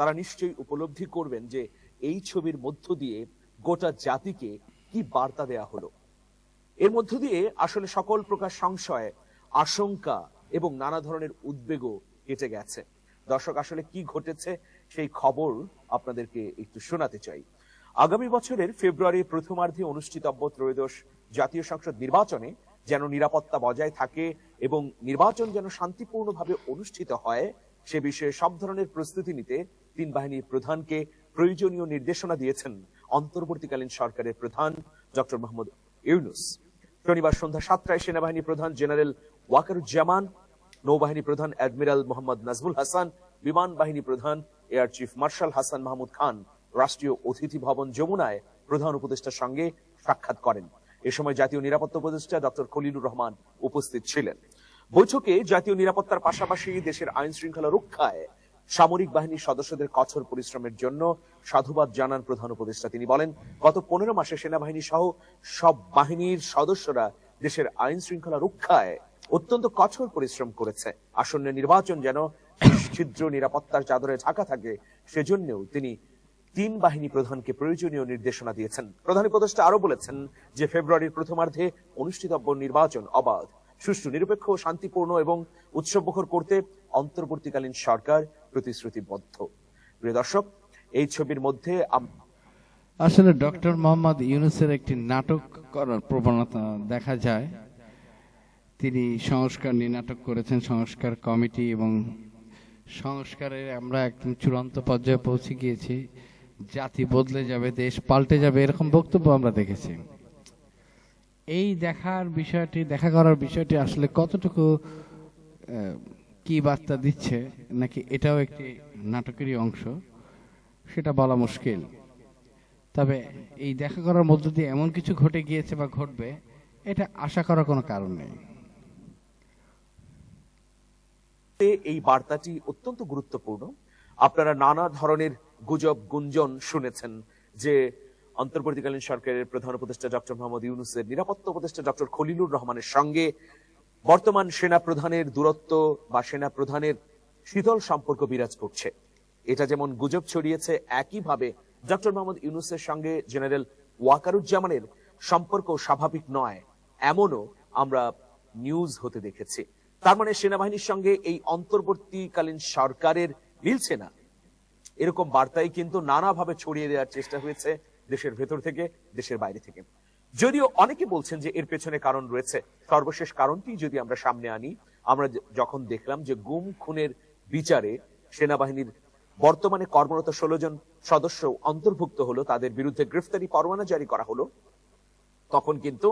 তারা নিশ্চয়ই উপলব্ধি করবেন যে এই ছবির মধ্য দিয়ে গোটা জাতিকে কি বার্তা দেয়া হলো। এর মধ্য দিয়ে আসলে সকল প্রকার সংশয়, আশঙ্কা এবং নানা ধরনের উদ্বেগও কেটে গেছে। দর্শক, আসলে কি ঘটেছে সেই খবর আপনাদেরকে একটু শোনাতে চাই। আগামী বছরের ফেব্রুয়ারির প্রথমার্ধে অনুষ্ঠিতব্য ত্রয়োদশ জাতীয় সংসদ নির্বাচনে যেন নিরাপত্তা বজায় থাকে এবং নির্বাচন যেন শান্তিপূর্ণভাবে অনুষ্ঠিত হয়, সে বিষয়ে সব ধরনের প্রস্তুতি নিতে তিন বাহিনীর প্রধানকে প্রয়োজনীয় নির্দেশনা দিয়েছেন অন্তর্বর্তীকালীন সরকারের প্রধান ডক্টর মোহাম্মদ ইউনূস। শনিবার সন্ধ্যা 7টায় সেনাবাহিনী প্রধান জেনারেল ওয়াকারুজ্জামান, নৌবাহিনী প্রধান অ্যাডমিরাল মোহাম্মদ নাজমুল হাসান, বিমান বাহিনী প্রধান air chief marshal Hasan Mahmud Khan রাষ্ট্রীয় অতিথি ভবন যমুনায় প্রধান উপদেষ্টার সঙ্গে সাক্ষাৎ করেন। এ সময় জাতীয় নিরাপত্তা উপদেষ্টা ডক্টর খলিলুর রহমান উপস্থিত ছিলেন। বৈঠকে জাতীয় নিরাপত্তার পাশাপাশি দেশের আইন শৃঙ্খলা রক্ষায় সামরিক বাহিনীর সদস্যদের কঠোর পরিশ্রমের জন্য সাধুবাদ জানান প্রধান উপদেষ্টা। তিনি বলেন, গত 15 মাসে সেনাবাহিনী সহ সব বাহিনীর সদস্যরা দেশের আইন শৃঙ্খলা রক্ষায় অত্যন্ত কঠোর পরিশ্রম করেছে। আসন্ন নির্বাচন যেন ছিদ্র নিরাপত্তার চাদরে ঢাকা থাকে, সেজন্যও তিনি তিন বাহিনী প্রধানকে প্রয়োজনীয় নির্দেশনা দিয়েছেন। প্রধান উপদেষ্টা আরো বলেছেন যে ফেব্রুয়ারির প্রথমার্ধে অনুষ্ঠিতব্য নির্বাচন অবাধ, সুষ্ঠু, নিরপেক্ষ, শান্তিপূর্ণ এবং উৎসবমুখর করতে অন্তর্বর্তীকালীন সরকার প্রতিশ্রুতিবদ্ধ। প্রিয় দর্শক, এই ছবির মধ্যে আসলে ডক্টর মোহাম্মদ ইউনূসের একটি নাটক করার প্রবণতা দেখা যায়। তিনি সংস্কার নিয়ে নাটক করেছেন, সংস্কার কমিটি, এবং সংস্কারের আমরা একদম চূড়ান্ত পর্যায়ে পৌঁছে গিয়েছি। জাতি বদলে যাবে, দেশ পাল্টে যাবে, এরকম বক্তব্য আমরা দেখেছি। এই দেখা করার বিষয়টি আসলে কতটুকু কি বার্তা দিচ্ছে, নাকি এটাও একটি নাটকেরই অংশ, সেটা বলা মুশকিল। তবে এই দেখা করার মধ্য দিয়ে এমন কিছু ঘটে গিয়েছে বা ঘটবে, এটা আশা করার কোনো কারণ নেই। এই বার্তাটি অত্যন্ত গুরুত্বপূর্ণ। আপনারা নানা ধরনের গুজব গুঞ্জন শুনেছেন যে অন্তর্বর্তীকালীন সরকারের প্রধান উপদেষ্টা ডক্টর মোহাম্মদ ইউনূসের নিরাপত্তা উপদেষ্টা ডক্টর খলিলুর রহমানের সঙ্গে বর্তমান সেনা প্রধানের দূরত্ব বা সেনা প্রধানের শীতল সম্পর্ক বিরাজ করছে। এটা যেমন গুজব ছড়িয়েছে, একইভাবে ডক্টর মোহাম্মদ ইউনূসের সঙ্গে জেনারেল ওয়াকারুজ্জামানের সম্পর্ক স্বাভাবিক নয়, এমনও আমরা নিউজ হতে দেখেছি। তার মানে সেনাবাহিনীর সঙ্গে এই অন্তর্বর্তীকালীন সরকারের মিলছে না, এরকম বার্তাই কিন্তু নানাভাবে ছড়িয়ে দেওয়ার চেষ্টা হয়েছে দেশের ভেতর থেকে, দেশের বাইরে থেকে। যদিও অনেকে বলছেন যে এর পেছনে কারণ রয়েছে। সর্বশেষ কারণটি যদি আমরা সামনে আনি, আমরা যখন দেখলাম যে গুম খুনের বিচারে সেনাবাহিনীর বর্তমানে কর্মরত 16 জন সদস্য অন্তর্ভুক্ত হলো, তাদের বিরুদ্ধে গ্রেফতারি পরোয়ানা জারি করা হলো, তখন কিন্তু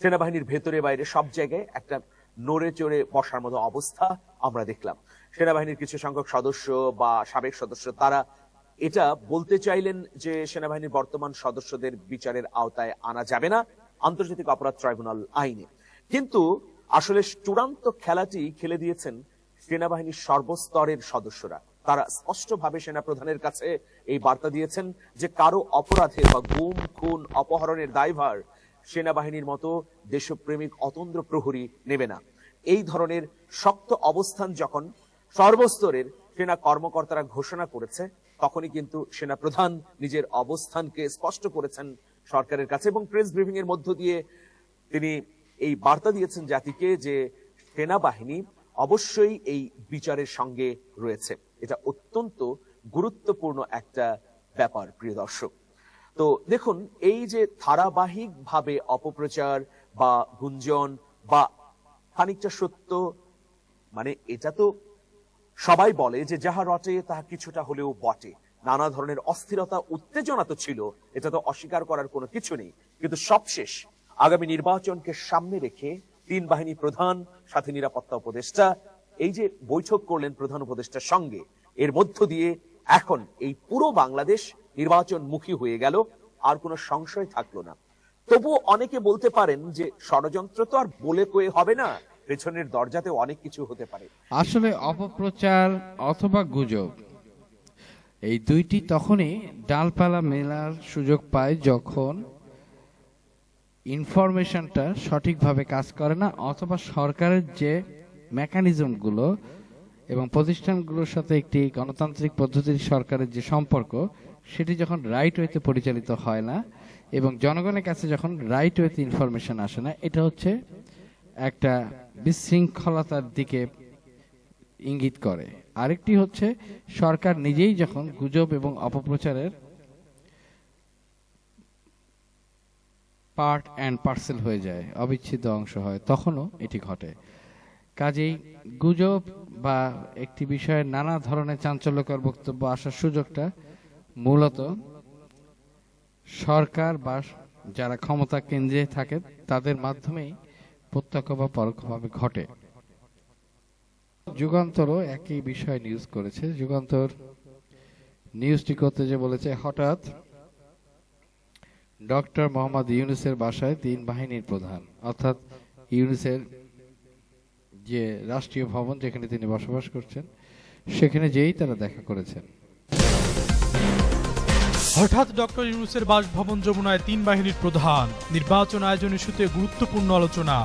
সেনাবাহিনীর ভেতরে বাইরে সব জায়গায় একটা নড়ে চড়ে বসার মতো অবস্থা আমরা দেখলাম। সেনাবাহিনীর কিছু সংখ্যক সদস্য বা সাবেক সদস্য তারা এটা বলতে চাইলেন যে সেনাবাহিনীর বর্তমান সদস্যদের বিচারের আওতায় আনা যাবে না আন্তর্জাতিক অপরাধ ট্রাইব্যুনাল আইনে। কিন্তু আসলে চূড়ান্ত খেলাটি খেলে দিয়েছেন সেনাবাহিনীর সর্বস্তরের সদস্যরা। তারা স্পষ্টভাবে সেনা প্রধানের কাছে এই বার্তা দিয়েছেন যে কারো অপরাধে বা গুম খুন অপহরণের দায়ভার সেনাবাহিনীর মতো দেশপ্রেমিক অতন্দ্র প্রহরী নেবে না। এই ধরনের শক্ত অবস্থান যখন সর্বস্তরের সেনা কর্মকর্তারা ঘোষণা করেছে, তখনই কিন্তু সেনা প্রধান নিজের অবস্থানকে স্পষ্ট করেছেন সরকারের কাছে এবং প্রেস ব্রিফিং এর মধ্য দিয়ে তিনি এই বার্তা দিয়েছেন জাতিকে যে সেনাবাহিনী অবশ্যই এই বিচারের সঙ্গে রয়েছে। এটা অত্যন্ত গুরুত্বপূর্ণ একটা ব্যাপার। প্রিয় দর্শক, তো দেখুন, এই যে ধারাবাহিকভাবে অপপ্রচার বা গুঞ্জন বা খানিকটা সত্য, মানে এটা তো সবাই বলে যে যাহা রটে তাহা কিছুটা হলেও বটে। নানা ধরনের অস্থিরতা উত্তেজনা তো ছিল, এটা তো অস্বীকার করার কোনো কিছু নেই। কিন্তু সবশেষ আগামী নির্বাচনকে সামনে রেখে তিন বাহিনী প্রধান সাথে নিরাপত্তা উপদেষ্টা এই যে বৈঠক করলেন প্রধান উপদেষ্টার সঙ্গে, এর মধ্য দিয়ে এখন এই পুরো বাংলাদেশ নির্বাচনমুখী হয়ে গেল, আর কোনো সংশয় থাকলো না। তবুও অনেকে বলতে পারেন যে ষড়যন্ত্র তো আর বলে কয়ে হবে না, পেছনের দরজাতে অনেক কিছু হতে পারে। আসলে অপপ্রচার অথবা গুজব, এই দুইটি তখনই ডালপালা মেলার সুযোগ পায় যখন ইনফরমেশনটা সঠিকভাবে কাজ করে না, অথবা সরকারের যে মেকানিজমগুলো এবং প্রতিষ্ঠানগুলোর সাথে একটি গণতান্ত্রিক পদ্ধতির সরকারের যে সম্পর্ক, সেটি যখন রাইট ওয়েতে পরিচালিত হয় না এবং জনগণের কাছে যখন রাইট ওয়েতে ইনফরমেশন আসে না, এটা হচ্ছে একটা বিশৃঙ্খলতার দিকে ইঙ্গিত করে। আরেকটি হচ্ছে সরকার নিজেই যখন গুজব এবং অপপ্রচারের পার্ট অ্যান্ড পার্সেল হয়ে যায়, অবিচ্ছেদ্য অংশ হয়, তখনও এটি ঘটে। কাজেই গুজব বা একটি বিষয়ে নানা ধরনের চাঞ্চল্যকর বক্তব্য আসার সুযোগটা মূলত সরকার বা যারা ক্ষমতা কেন্দ্রে থাকে তাদের মাধ্যমেই প্রত্যক্ষ বা পরোক্ষভাবে ঘটে। যুগান্তরও একই বিষয় নিউজ করেছে। যুগান্তর নিউজটি করতে যে বলেছে, হঠাৎ ডক্টর মোহাম্মদ ইউনূসের বাসায় ৩ বাহিনীর প্রধান, অর্থাৎ ইউনূসের যে রাষ্ট্রীয় ভবন যেখানে তিনি বসবাস করছেন, সেখানে যেই তারা দেখা করেছেন। হঠাৎ ডক্টর ইউনূসের বাসভবন যমুনায় ৩ বাহিনীর প্রধান, নির্বাচন আয়োজন ইস্যুতে গুরুত্বপূর্ণ আলোচনা,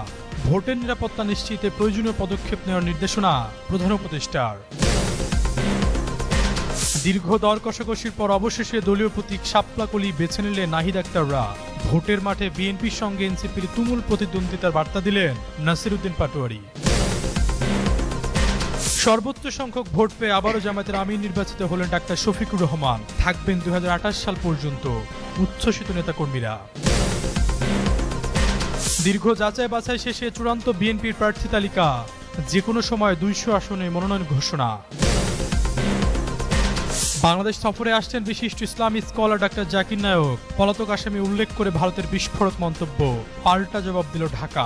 ভোটের নিরাপত্তা নিশ্চিতে প্রয়োজনীয় পদক্ষেপ নেওয়ার নির্দেশনা প্রধান উপদেষ্টার। দীর্ঘ দর কষাকষির পর অবশেষে দলীয় প্রতীক শাপলা কলি বেছে নিলেন নাহিদ আক্তাররা। ভোটের মাঠে বিএনপির সঙ্গে এনসিপির তুমুল প্রতিদ্বন্দ্বিতার বার্তা দিলেন নাসির উদ্দিন পাটোয়ারি। সর্বোচ্চ সংখ্যক ভোট পেয়ে আবারও জামায়াতের আমির নির্বাচিত হলেন ডাক্তার শফিকুর রহমান। থাকবেন ২০২৮ সাল পর্যন্ত, উচ্ছ্বসিত নেতাকর্মীরা। দীর্ঘ যাচাই বাছাই শেষে চূড়ান্ত বিএনপির প্রার্থী তালিকা, যে কোনো সময় ২০০ আসনে মনোনয়ন ঘোষণা। বাংলাদেশ সফরে আসছেন বিশিষ্ট ইসলামী স্কলার ডাক্তার জাকির নায়ক। পলাতক আসামি উল্লেখ করে ভারতের বিস্ফোরক মন্তব্য, পাল্টা জবাব দিল ঢাকা।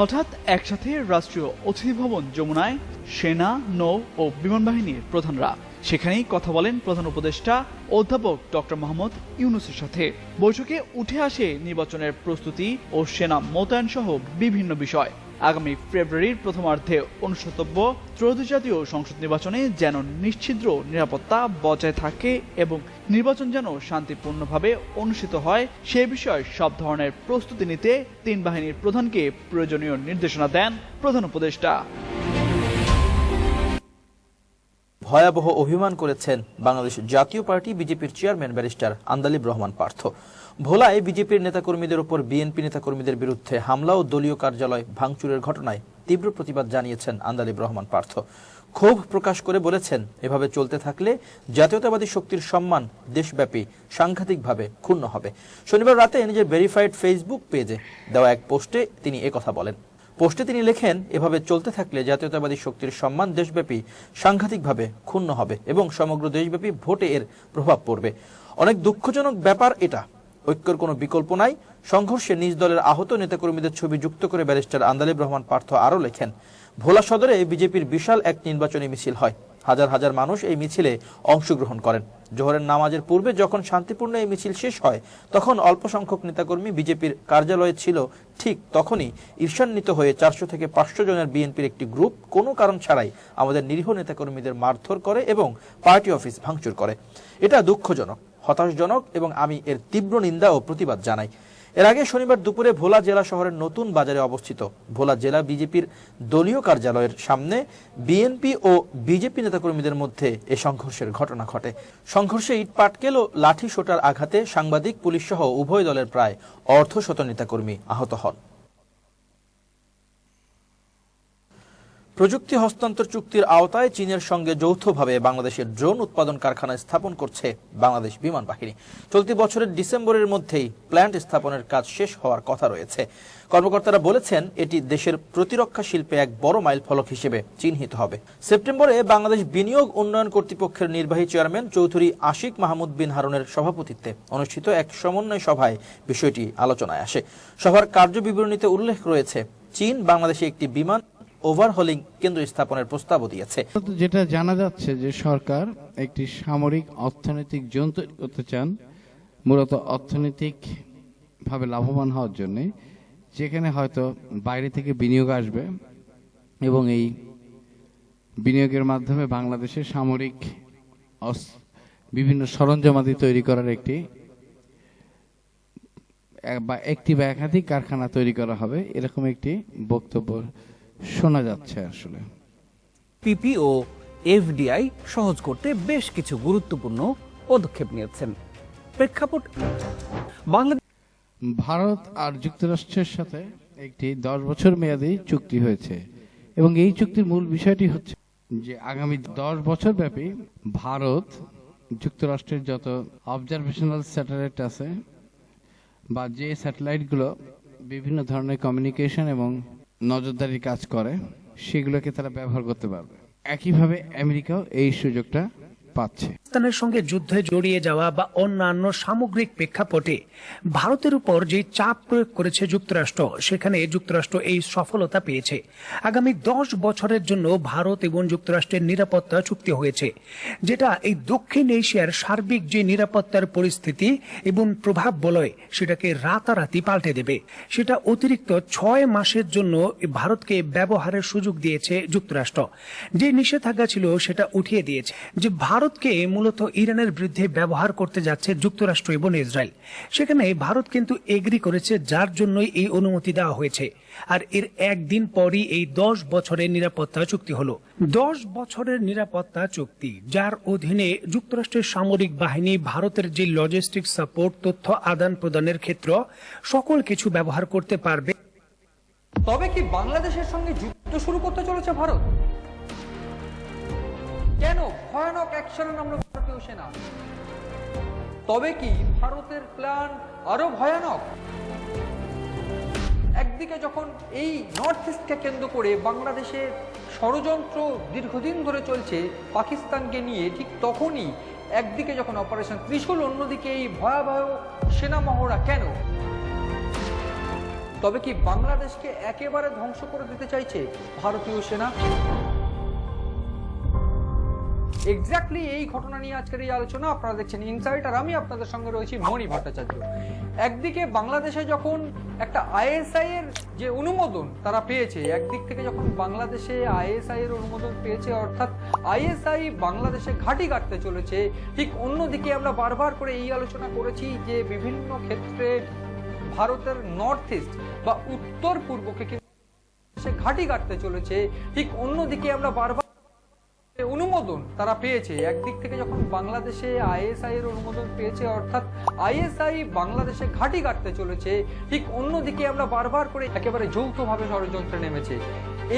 হঠাৎ একসাথে রাষ্ট্রীয় অতিথি ভবন যমুনায় সেনা, নৌ ও বিমান বাহিনীর প্রধানরা। সেখানেই কথা বলেন প্রধান উপদেষ্টা অধ্যাপক ডক্টর মোহাম্মদ ইউনূসের সাথে। বৈঠকে উঠে আসে নির্বাচনের প্রস্তুতি ও সেনা মোতায়েন সহ বিভিন্ন বিষয়। আগামী ফেব্রুয়ারির প্রথমার্ধে অনুষ্ঠিতব্য ত্রয়োদশ জাতীয় সংসদ নির্বাচনে যেন নিশ্ছিদ্র নিরাপত্তা বজায় থাকে এবং নির্বাচন যেন শান্তিপূর্ণভাবে অনুষ্ঠিত হয়, সে বিষয়ে সব ধরনের প্রস্তুতি নিতে ৩ বাহিনীর প্রধানকে প্রয়োজনীয় নির্দেশনা দেন প্রধান উপদেষ্টা। ভয়াবহ অভিমান করেছেন বাংলাদেশ জাতীয় পার্টি বিজেপির চেয়ারম্যান ব্যারিস্টার আন্দালিব রহমান পার্থ। ভোলায় বিজেপির নেতাকর্মীদের উপর বিএনপি নেতাকর্মীদের বিরুদ্ধে হামলা ও দলীয় কার্যালয় ভাঙচুরের ঘটনায় তীব্র প্রতিবাদ জানিয়েছেন আন্দালিব রহমান পার্থ। ক্ষোভ প্রকাশ করে বলেছেন, এভাবে চলতে থাকলে জাতীয়তাবাদী শক্তির সম্মান দেশব্যাপী সাংঘাতিকভাবে ক্ষুণ্ণ হবে। শনিবার রাতে নিজের ভেরিফাইড ফেসবুক পেজে দেওয়া এক পোস্টে তিনি একথা বলেন। পোস্টে তিনি লেখেন, এভাবে চলতে থাকলে জাতীয়তাবাদী শক্তির সম্মান দেশব্যাপী সাংঘাতিকভাবে ক্ষুণ্ণ হবে এবং সমগ্র দেশব্যাপী ভোটে এর প্রভাব পড়বে। অনেক দুঃখজনক ব্যাপার এটা। ঐক্যের কোনো বিকল্প নাই। সংঘর্ষে নিজ দলের আহত নেতাকর্মীদের ছবি যুক্ত করে ব্যারিস্টার আন্দালিব রহমান পার্থ আরও লেখেন, ভোলা সদরে বিজেপির বিশাল এক নির্বাচনী মিছিল হয়। হাজার হাজার মানুষ এই মিছিলে অংশগ্রহণ করেন। জোহরের নামাজের পূর্বে যখন শান্তিপূর্ণ এই মিছিল শেষ হয়, তখন অল্প সংখ্যক নেতাকর্মী বিজেপির কার্যালয়ে ছিল। ঠিক তখনই ঈর্ষান্বিত হয়ে ৪০০ থেকে ৫০০ জনের বিএনপির একটি গ্রুপ কোনো কারণ ছাড়াই আমাদের নিরীহ নেতাকর্মীদের মারধর করে এবং পার্টি অফিস ভাঙচুর করে। এটা দুঃখজনক, হতাশজনক এবং আমি এর তীব্র নিন্দা ও প্রতিবাদ জানাই। এর আগে শনিবার দুপুরে ভোলা জেলা শহরের নতুন বাজারে অবস্থিত ভোলা জেলা বিজেপির দলীয় কার্যালয়ের সামনে বিএনপি ও বিজেপি নেতাকর্মীদের মধ্যে এ সংঘর্ষের ঘটনা ঘটে। সংঘর্ষে ইট পাটকেল ও লাঠি সোটার আঘাতে সাংবাদিক, পুলিশ সহ উভয় দলের প্রায় অর্ধশত নেতাকর্মী আহত হন। প্রযুক্তি হস্তান্তর চুক্তির আওতায় চীনের সঙ্গে যৌথভাবে বাংলাদেশের ড্রোন উৎপাদন কারখানা স্থাপন করছে বাংলাদেশ বিমান বাহিনী। চলতি বছরের ডিসেম্বরের মধ্যেই প্ল্যান্ট স্থাপনের কাজ শেষ হওয়ার কথা রয়েছে। কর্মকর্তারা বলেছেন, এটি দেশের প্রতিরক্ষা শিল্পে এক বড় মাইলফলক হিসেবে চিহ্নিত হবে। সেপ্টেম্বরে বাংলাদেশ বিনিয়োগ উন্নয়ন কর্তৃপক্ষের নির্বাহী চেয়ারম্যান চৌধুরী আশিক মাহমুদ বিন হারুনের সভাপতিত্বে অনুষ্ঠিত এক সমন্বয় সভায় বিষয়টি আলোচনায় আসে। সভার কার্যবিবরণীতে উল্লেখ রয়েছে, চীন বাংলাদেশে একটি বিমান ওভারহলিং কেন্দ্র স্থাপনের প্রস্তাবও দিয়েছে। যেটা জানা যাচ্ছে যে সরকার একটি সামরিক অর্থনৈতিক জোন তৈরি করতে চান, মূলত অর্থনৈতিক ভাবে লাভবান হওয়ার জন্য, যেখানে হয়তো বাইরে থেকে বিনিয়োগ আসবে এবং এই বিনিয়োগের মাধ্যমে বাংলাদেশের সামরিক বিভিন্ন সরঞ্জামাদি তৈরি করার একটি বা একাধিক কারখানা তৈরি করা হবে, এরকম একটি বক্তব্য শোনা যাচ্ছে আসলে। পিপি ও এফডিআই সহজ করতে বেশ কিছু গুরুত্বপূর্ণ পদক্ষেপ নিয়েছেন। প্রেক্ষাপট বাংলাদেশ ভারত আর যুক্তরাষ্ট্রের সাথে একটি 10 বছর মেয়াদী চুক্তি হয়েছে এবং এই চুক্তির মূল বিষয়টি হচ্ছে যে আগামী 10 বছর ব্যাপী ভারত যুক্তরাষ্ট্রের যত অবজারভেশনাল স্যাটেলাইট আছে বা যে স্যাটেলাইটগুলো বিভিন্ন ধরনের কমিউনিকেশন এবং নজরদারির কাজ করে সেগুলোকে তারা ব্যবহার করতে পারবে। একইভাবে আমেরিকাও এই সুযোগটা পাচ্ছে। পাকিস্তানের সঙ্গে যুদ্ধে জড়িয়ে যাওয়া বা অন্যান্য সামগ্রিক প্রেক্ষাপটে ভারতের উপর যে চাপ প্রয়োগ করেছে যুক্তরাষ্ট্র, সেখানে যুক্তরাষ্ট্র এই সফলতা পেয়েছে। আগামী 10 বছরের জন্য ভারত এবং যুক্তরাষ্ট্রের নিরাপত্তা চুক্তি হয়েছে, যেটা এই দক্ষিণ এশিয়ার সার্বিক যে নিরাপত্তার পরিস্থিতি এবং প্রভাব বলয় সেটাকে রাতারাতি পাল্টে দেবে। সেটা অতিরিক্ত 6 মাসের জন্য ভারতকে ব্যবহারের সুযোগ দিয়েছে যুক্তরাষ্ট্র। যে নিষেধাজ্ঞা ছিল সেটা উঠিয়ে দিয়েছে। যে ভারতকে মূলত ইরানের বিরুদ্ধে ব্যবহার করতে যাচ্ছে যুক্তরাষ্ট্র এবং ইসরায়েল, সেখানে ভারত কিন্তু এগ্রি করেছে, যার জন্যই এই অনুমতি দেওয়া হয়েছে। আর এর একদিন পরই এই 10 বছরের নিরাপত্তা চুক্তি হলো। 10 বছরের নিরাপত্তা চুক্তি, যার অধীনে যুক্তরাষ্ট্রের সামরিক বাহিনী ভারতের যে লজিস্টিক সাপোর্ট, তথ্য আদান প্রদানের ক্ষেত্র সকল কিছু ব্যবহার করতে পারবে। তবে কি বাংলাদেশের সঙ্গে যুদ্ধ শুরু করতে চলেছে ভারত? কেন ভয়ানক অ্যাকশনে নামলো ভারতীয় সেনা? তবে কি ভারতের প্ল্যান আরো ভয়ানক? একদিকে যখন এই নর্থ ইস্টকে কেন্দ্র করে বাংলাদেশের ষড়যন্ত্র দীর্ঘদিন ধরে চলছে পাকিস্তানকে নিয়ে, ঠিক তখনই একদিকে যখন অপারেশন ত্রিশূল, অন্যদিকে এই ভয়াবহ সেনা মহড়া। কেন? তবে কি বাংলাদেশকে একেবারে ধ্বংস করে দিতে চাইছে ভারতীয় সেনা? এক্স্যাক্টলি এই ঘটনা নিয়ে আজকের এই আলোচনা। আপনারা দেখছেন ইনসাইট, আর আমি আপনাদের সঙ্গে রয়েছি মণি ভট্টাচার্য। একদিকে বাংলাদেশে যখন একটা আইএসআই এর যে অনুমোদন তারা পেয়েছে, একদিক থেকে যখন বাংলাদেশে আইএসআই এর অনুমোদন পেয়েছে, অর্থাৎ আইএসআই বাংলাদেশে ঘাঁটি কাটতে চলেছে, ঠিক অন্যদিকে আমরা বারবার করে এই আলোচনা করেছি যে বিভিন্ন ক্ষেত্রে ভারতের নর্থ ইস্ট বা উত্তর পূর্বকে ঘাঁটি কাটতে চলেছে। ঠিক অন্যদিকে আমরা বারবার অনুমোদন তারা পেয়েছে, একদিক থেকে যখন বাংলাদেশে আইএসআই এর অনুমোদন পেয়েছে, অর্থাৎ আইএসআই বাংলাদেশে ঘাঁটি কাটতে চলেছে, ঠিক অন্যদিকে আমরা বারবার করে একেবারে যৌথভাবে ষড়যন্ত্রে নেমেছে।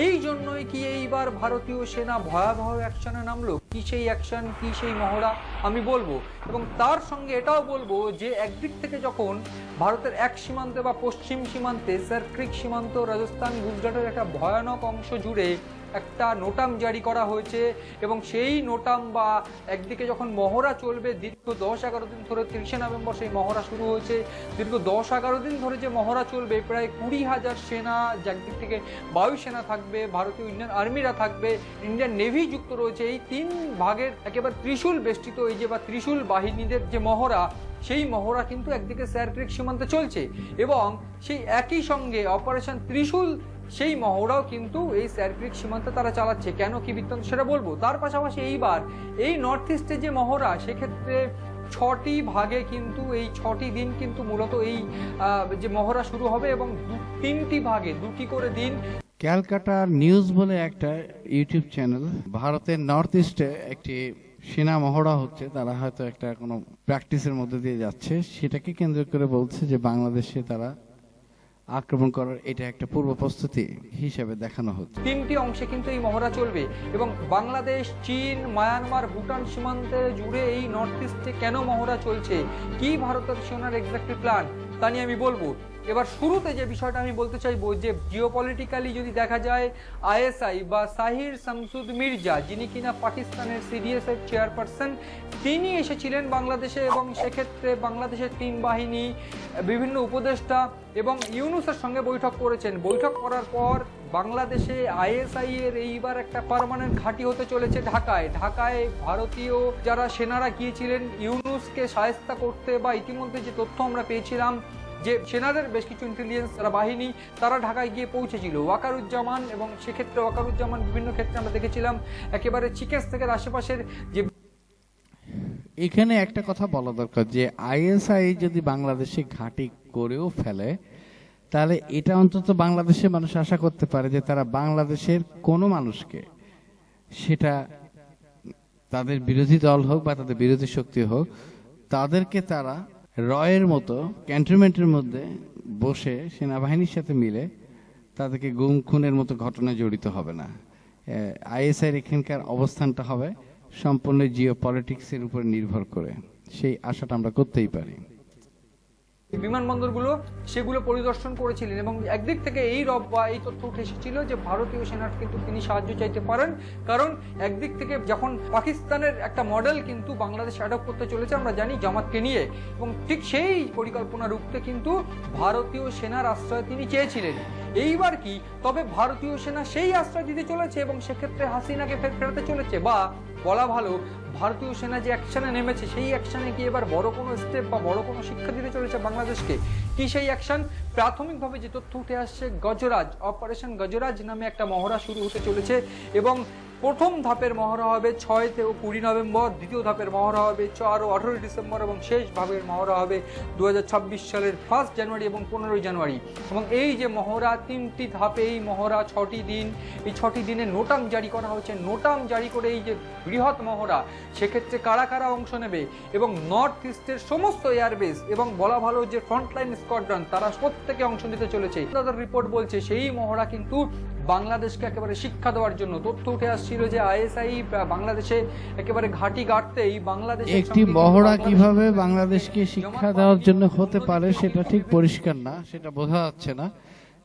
এই জন্যই কি এইবার ভারতীয় সেনা ভয়াবহ অ্যাকশনে নামলো? কি সেই অ্যাকশন, কি সেই মহড়া আমি বলবো, এবং তার সঙ্গে এটাও বলবো যে একদিক থেকে যখন ভারতের এক সীমান্তে বা পশ্চিম সীমান্তে সার্ক্রিক সীমান্ত, রাজস্থান গুজরাটের একটা ভয়ানক অংশ জুড়ে একটা নোটাম জারি করা হয়েছে, এবং সেই নোটাম বা একদিকে যখন মহড়া চলবে দীর্ঘ 10-11 দিন ধরে, 30শে নভেম্বর সেই মহড়া শুরু হয়েছে, দীর্ঘ 10-11 দিন ধরে যে মহড়া চলবে, প্রায় 20,000 সেনা, একদিক থেকে বায়ুসেনা থাকবে, ভারতীয় ইন্ডিয়ান আর্মিরা থাকবে, ইন্ডিয়ান নেভি যুক্ত রয়েছে, এই 3 ভাগের একেবারে ত্রিশূল বেষ্টিত এই যে বা ত্রিশূল বাহিনীদের যে মহড়া, সেই মহড়া কিন্তু একদিকে সার্ক্রিক সীমান্তে চলছে, এবং সেই একই সঙ্গে অপারেশন ত্রিশূল সেই মহড়াও কিন্তু এই সার্ক্রিক সীমান্তে তারা চালাচ্ছে। কেন, কি বৃত্তান্ত সেটা বলবো। তার পাশাপাশি এইবার এই নর্থ ইস্টে যে মহড়া, সেক্ষেত্রে 6টি ভাগে কিন্তু এই 6টি দিন কিন্তু মূলত এই যে মহড়া শুরু হবে, এবং 3টি ভাগে 2টি করে দিন। ক্যালকাটা নিউজ বলে একটা ইউটিউব চ্যানেল ভারতের নর্থ ইস্টে একটি সেনা মহড়া হচ্ছে, তারা হয়তো একটা কোনো প্র্যাকটিসের মধ্যে দিয়ে যাচ্ছে, সেটাকে কেন্দ্র করে বলছে যে বাংলাদেশে তারা আক্রমণ করার এটা একটা পূর্ব প্রস্তুতি হিসেবে দেখানো হচ্ছে। 3টি অংশে কিন্তু এই মহড়া চলবে, এবং বাংলাদেশ, চীন, মায়ানমার, ভুটান সীমান্তে জুড়ে এই নর্থ ইস্টে কেন মহড়া চলছে, কি ভারতের সেনার এক্স্যাক্টলি প্ল্যান, তা নিয়ে আমি বলবো। এবার শুরুতে যে বিষয়টা আমি বলতে চাইবো, যে জিওপলিটিক্যালি যদি দেখা যায়, আইএসআই বা সাহির শামসুদ মির্জা, যিনি কিনা পাকিস্তানের সিডিএস এর চেয়ারপারসন, তিনি এসেছিলেন বাংলাদেশে, এবং সেক্ষেত্রে বাংলাদেশের 3 বাহিনী, বিভিন্ন উপদেষ্টা এবং ইউনুসের সঙ্গে বৈঠক করেছেন। বৈঠক করার পর বাংলাদেশে আইএসআই এর এইবার একটা পার্মানেন্ট ঘাঁটি হতে চলেছে ঢাকায় ভারতীয় যারা সেনারা গিয়েছিলেন ইউনুসকে শায়েস্তা করতে, বা ইতিমধ্যে যে তথ্য আমরা পেয়েছিলাম যে সেনাদের বেশ কিছু ইন্টেলিজেন্স বাহিনী তারা ঢাকায় গিয়ে পৌঁছেছিল, ওয়াকারুজ্জামান, এবং সেক্ষেত্রে ওয়াকারুজ্জামান বিভিন্ন ক্ষেত্রে আমরা দেখেছিলাম একেবারে চিকেস থেকে আশেপাশের যে। এখানে একটা কথা বলা দরকার যে আইএসআই যদি বাংলাদেশে ঘাঁটি করেও ফেলে, তাহলে এটা অন্তত বাংলাদেশের মানুষ আশা করতে পারে যে তারা বাংলাদেশের কোনো মানুষকে, সেটা তাদের বিরোধী দল হোক বা তাদের বিরোধী শক্তি হোক, তাদেরকে তারা রয়ের মতো ক্যান্টনমেন্টের মধ্যে বসে সেনাবাহিনীর সাথে মিলে তাদেরকে গুম খুনের মতো ঘটনায় জড়িত হবে না। আইএসআই এখানকার অবস্থানটা হবে সম্পূর্ণ জিও পলিটিক্সের উপর নির্ভর করে, সেই আশাটা আমরা করতেই পারি। বিমানবন্দরগুলো সেগুলো পরিদর্শন করেছিলেন এবং একদিক থেকে এই তথ্য উঠে এসেছিল যে ভারতীয় সেনার কিন্তু তিনি সাহায্য চাইতে পারেন, কারণ একদিক থেকে যখন পাকিস্তানের একটা মডেল কিন্তু বাংলাদেশ অ্যাডপ্ট করতে চলেছে আমরা জানি জামাতকে নিয়ে, এবং ঠিক সেই পরিকল্পনা রুখতে কিন্তু ভারতীয় সেনার আশ্রয় তিনি চেয়েছিলেন। এইবার কি তবে ভারতীয় সেনা সেই আশ্রয় দিতে চলেছে এবং সেক্ষেত্রে হাসিনাকে ফেরাতে চলেছে, বা বলা ভালো ভারতীয় সেনা যে অ্যাকশনে নেমেছে সেই অ্যাকশনে কি এবার বড় কোনো স্টেপ বা বড় কোনো শিক্ষা দিতে চলেছে বাংলাদেশকে? কি সেই অ্যাকশন? প্রাথমিকভাবে যে তথ্য উঠে আসছে, গজরাজ, অপারেশন গজরাজ নামে একটা মহড়া শুরু হতে চলেছে এবং প্রথম ধাপের মহড়া হবে 6 থেকে 20 নভেম্বর, দ্বিতীয় ধাপের মহড়া হবে 4 ও 18 ডিসেম্বর এবং শেষ ভাবের মহড়া হবে 2026 সালের 1 জানুয়ারি এবং 15 জানুয়ারি। এবং এই যে মহড়া, 3টি ধাপে এই মহড়া, 6টি দিন, এই 6টি দিনে নোটাম জারি করা হচ্ছে। নোটাম জারি করে এই যে বৃহৎ মহড়া, সেক্ষেত্রে কারা কারা অংশ নেবে এবং নর্থ ইস্টের সমস্ত এয়ারবেস এবং বলা ভালো যে ফ্রন্টলাইন স্কোয়াড্রন তারা প্রত্যেকে অংশ নিতে চলেছে। তাদের রিপোর্ট বলছে সেই মহড়া কিন্তু বাংলাদেশকে একেবারে শিক্ষা দেওয়ার জন্য। তথ্য উঠে আসছিল যে আইএসআই বাংলাদেশে একেবারে ঘাঁটি গাড়তেই বাংলাদেশ একটি মহড়া কিভাবে বাংলাদেশকে শিক্ষা দেওয়ার জন্য হতে পারে সেটা ঠিক পরিষ্কার না, সেটা বোঝা যাচ্ছে না।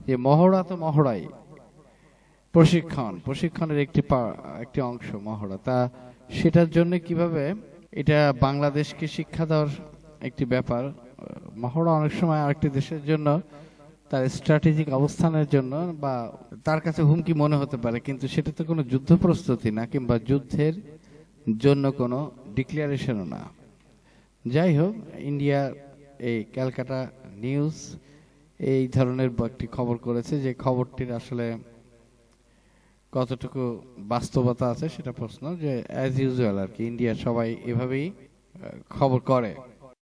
যে মহড়া তো মহড়াই, প্রশিক্ষণের একটি অংশ মহড়া, তা সেটার জন্য কিভাবে এটা বাংলাদেশকে শিক্ষা দেওয়ার একটি ব্যাপার। মহড়া অনেক সময় আরেকটি দেশের জন্য তার স্ট্র্যাটেজিক অবস্থানের জন্য বা তার কাছে হুমকি মনে হতে পারে, কিন্তু সেটা তো কোনো যুদ্ধ প্রস্তুতি না কিংবা যুদ্ধের জন্য কোনো ডিক্লারেশনও না। যাই হোক, ইন্ডিয়ার এই ক্যালকাটা নিউজ এই ধরনের একটি খবর করেছে, যে খবরটির আসলে কতটুকু বাস্তবতা আছে সেটা প্রশ্ন, যে অ্যাজ ইউজুয়াল আর কি ইন্ডিয়া সবাই এভাবেই খবর করে।